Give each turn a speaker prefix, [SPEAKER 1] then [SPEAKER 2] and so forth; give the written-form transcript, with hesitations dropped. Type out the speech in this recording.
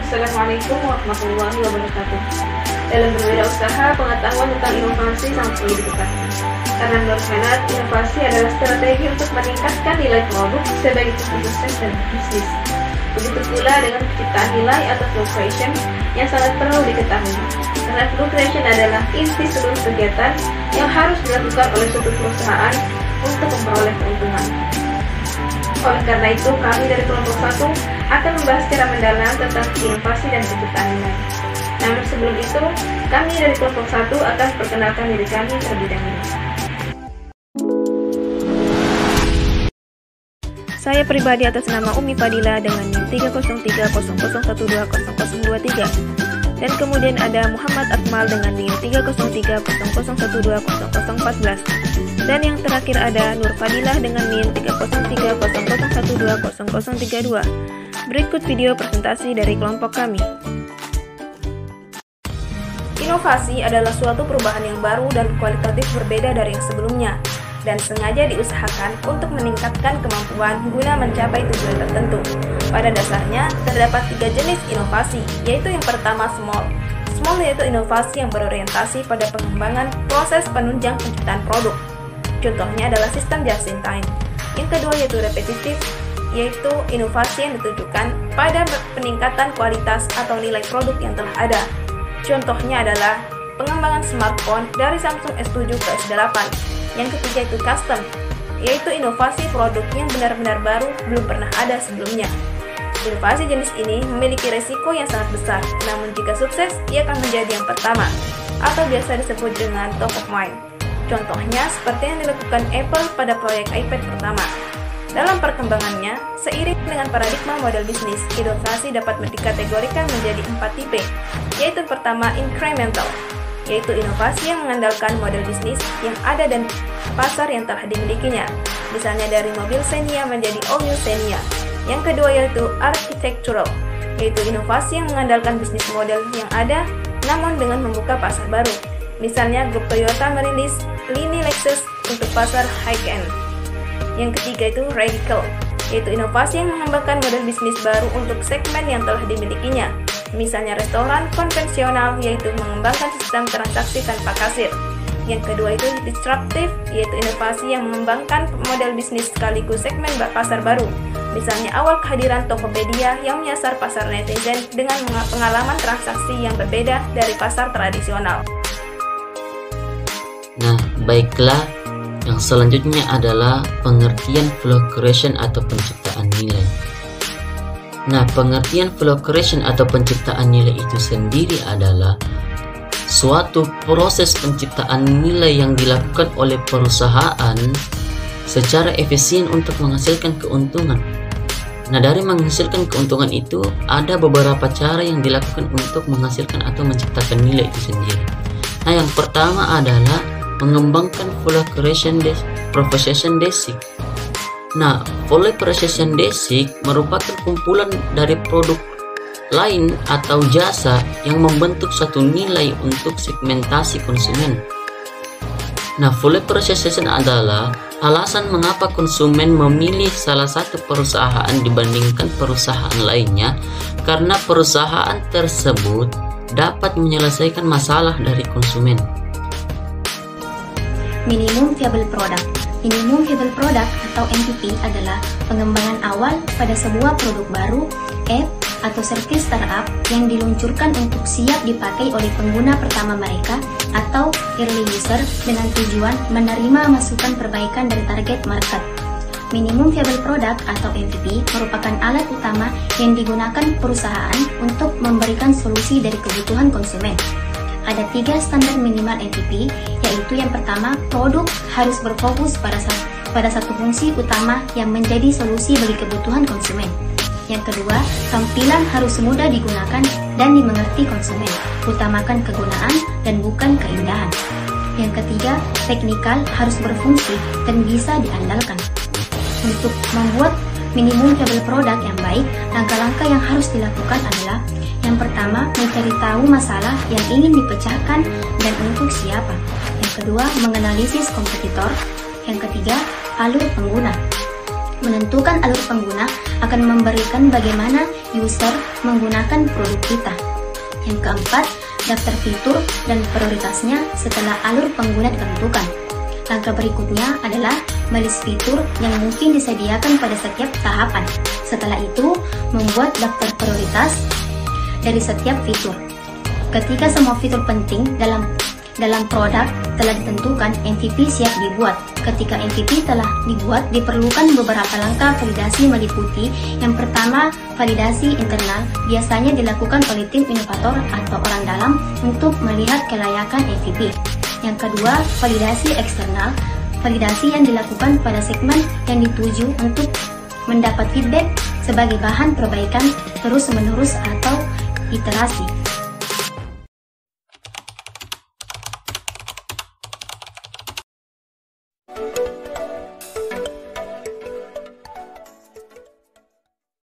[SPEAKER 1] Assalamualaikum warahmatullahi wabarakatuh. Dalam berbeda usaha, pengetahuan tentang inovasi sangat perlu diketahui. Karena menurut Menat, inovasi adalah strategi untuk meningkatkan nilai produk sebagai sukses dan bisnis. Begitu pula dengan penciptaan nilai atau flow creation yang sangat perlu diketahui. Karena flow creation adalah inti seluruh kegiatan yang harus dilakukan oleh suatu perusahaan untuk memperoleh keuntungan. Oleh karena itu, kami dari kelompok 1 akan membahas secara mendalam tentang inovasi dan penciptaan nilai. Namun sebelum itu, kami dari kelompok 1 akan perkenalkan diri kami terlebih dahulu.
[SPEAKER 2] Saya pribadi atas nama Umi Fadila dengan NIM 30300120023. Dan kemudian ada Muhammad Akmal dengan NIM 30300120014. Dan yang terakhir ada Nur Fadilah dengan NIM 30300120032. Berikut video presentasi dari kelompok kami. Inovasi adalah suatu perubahan yang baru dan kualitatif berbeda dari yang sebelumnya, dan sengaja diusahakan untuk meningkatkan kemampuan guna mencapai tujuan tertentu. Pada dasarnya, terdapat 3 jenis inovasi, yaitu yang pertama small. Small yaitu inovasi yang berorientasi pada pengembangan proses penunjang penciptaan produk. Contohnya adalah sistem just in time. Yang kedua yaitu repetitif, yaitu inovasi yang ditujukan pada peningkatan kualitas atau nilai produk yang telah ada. Contohnya adalah pengembangan smartphone dari Samsung S7 ke S8. Yang ketiga itu custom, yaitu inovasi produk yang benar-benar baru belum pernah ada sebelumnya. Inovasi jenis ini memiliki resiko yang sangat besar, namun jika sukses, ia akan menjadi yang pertama, atau biasa disebut dengan top of mind. Contohnya seperti yang dilakukan Apple pada proyek iPad pertama. Dalam perkembangannya, seiring dengan paradigma model bisnis, inovasi dapat dikategorikan menjadi 4 tipe, yaitu pertama incremental, yaitu inovasi yang mengandalkan model bisnis yang ada dan pasar yang telah dimilikinya, misalnya dari mobil Xenia menjadi all new Xenia. Yang kedua yaitu architectural, yaitu inovasi yang mengandalkan bisnis model yang ada namun dengan membuka pasar baru, misalnya grup Toyota merilis lini Lexus untuk pasar high-end. Yang ketiga itu radical, yaitu inovasi yang mengembangkan model bisnis baru untuk segmen yang telah dimilikinya, misalnya restoran konvensional, yaitu mengembangkan sistem transaksi tanpa kasir. Yang kedua itu disruptive, yaitu inovasi yang mengembangkan model bisnis sekaligus segmen pasar baru, misalnya awal kehadiran Tokopedia yang menyasar pasar netizen dengan pengalaman transaksi yang berbeda dari pasar tradisional.
[SPEAKER 3] Nah, baiklah, yang selanjutnya adalah pengertian flow creation atau penciptaan nilai. Nah, pengertian flow creation atau penciptaan nilai itu sendiri adalah suatu proses penciptaan nilai yang dilakukan oleh perusahaan secara efisien untuk menghasilkan keuntungan. Nah, dari menghasilkan keuntungan itu ada beberapa cara yang dilakukan untuk menghasilkan atau menciptakan nilai itu sendiri. Nah, yang pertama adalah mengembangkan value creation proposition basic. Nah, value proposition basic merupakan kumpulan dari produk lain atau jasa yang membentuk satu nilai untuk segmentasi konsumen. Nah, value proposition adalah alasan mengapa konsumen memilih salah satu perusahaan dibandingkan perusahaan lainnya, karena perusahaan tersebut dapat menyelesaikan masalah dari konsumen.
[SPEAKER 4] Minimum Viable Product. Minimum Viable Product atau MVP adalah pengembangan awal pada sebuah produk baru, app, atau service startup yang diluncurkan untuk siap dipakai oleh pengguna pertama mereka atau early user dengan tujuan menerima masukan perbaikan dari target market. Minimum Viable Product atau MVP merupakan alat utama yang digunakan perusahaan untuk memberikan solusi dari kebutuhan konsumen. Ada 3 standar minimal MVP, yaitu yang pertama, produk harus berfokus pada satu fungsi utama yang menjadi solusi bagi kebutuhan konsumen. Yang kedua, tampilan harus mudah digunakan dan dimengerti konsumen, utamakan kegunaan dan bukan keindahan. Yang ketiga, teknikal harus berfungsi dan bisa diandalkan. Untuk membuat minimum viable product yang baik, langkah-langkah yang harus dilakukan adalah yang pertama, mencari tahu masalah yang ingin dipecahkan dan untuk siapa. Yang kedua, menganalisis kompetitor. Yang ketiga, alur pengguna. Menentukan alur pengguna akan memberikan bagaimana user menggunakan produk kita. Yang keempat, daftar fitur dan prioritasnya setelah alur pengguna ditentukan. Langkah berikutnya adalah melis fitur yang mungkin disediakan pada setiap tahapan. Setelah itu, membuat daftar prioritas dari setiap fitur. Ketika semua fitur penting dalam produk telah ditentukan, MVP siap dibuat. Ketika MVP telah dibuat, diperlukan beberapa langkah validasi meliputi. Yang pertama, validasi internal biasanya dilakukan oleh tim inovator atau orang dalam untuk melihat kelayakan MVP. Yang kedua, validasi eksternal, validasi yang dilakukan pada segmen yang dituju untuk mendapat feedback sebagai bahan perbaikan terus-menerus atau iterasi.